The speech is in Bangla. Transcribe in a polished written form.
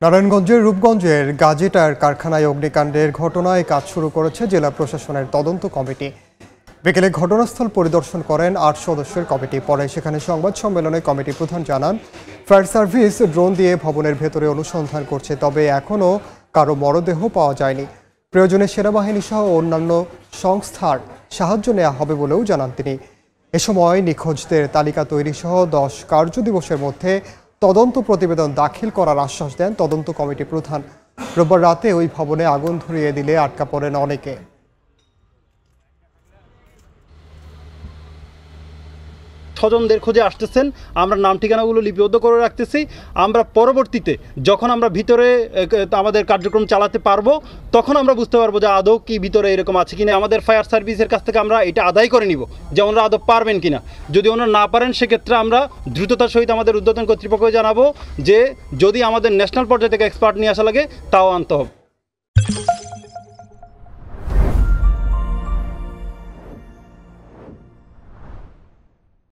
নারায়ণগঞ্জের রূপগঞ্জের গাজী টায়ার কারখানায় অগ্নিকাণ্ডের ঘটনায় কাজ শুরু করেছে জেলা প্রশাসনের তদন্ত কমিটি। বিকেলে ঘটনাস্থল পরিদর্শন করেন ৮ সদস্যের কমিটি। পরে সেখানে সংবাদ সম্মেলনে কমিটি প্রধান জানান, ফায়ার সার্ভিস ড্রোন দিয়ে ভবনের ভেতরে অনুসন্ধান করছে, তবে এখনও কারো মরদেহ পাওয়া যায়নি। প্রয়োজনে সেনাবাহিনী সহ অন্যান্য সংস্থার সাহায্য নেওয়া হবে বলেও জানান তিনি। এ সময় নিখোঁজদের তালিকা তৈরি সহ ১০ কার্যদিবসের মধ্যে তদন্ত প্রতিবেদন দাখিল করার আশ্বাস দেন তদন্ত কমিটি প্রধান। রোববার রাতে ওই ভবনে আগুন ধরিয়ে দিলে আটকা পড়েন অনেকে। স্বজনদের খোঁজে আসতেছেন, আমরা নাম ঠিকানাগুলো লিপিবদ্ধ করে রাখতেছি। আমরা পরবর্তীতে যখন আমরা ভিতরে আমাদের কার্যক্রম চালাতে পারবো, তখন আমরা বুঝতে পারবো যে আদৌ কি ভিতরে এরকম আছে কিনা। আমাদের ফায়ার সার্ভিসের কাছ থেকে আমরা এটা আদায় করে নিব যে ওনারা আদৌ পারবেন কিনা। যদি ওনারা না পারেন, সেক্ষেত্রে আমরা দ্রুততার সহিত আমাদের ঊর্ধ্বতন কর্তৃপক্ষকে জানাবো যে যদি আমাদের ন্যাশনাল পর্যায়ে থেকে এক্সপার্ট নিয়ে আসা লাগে, তাও আনতে হবে।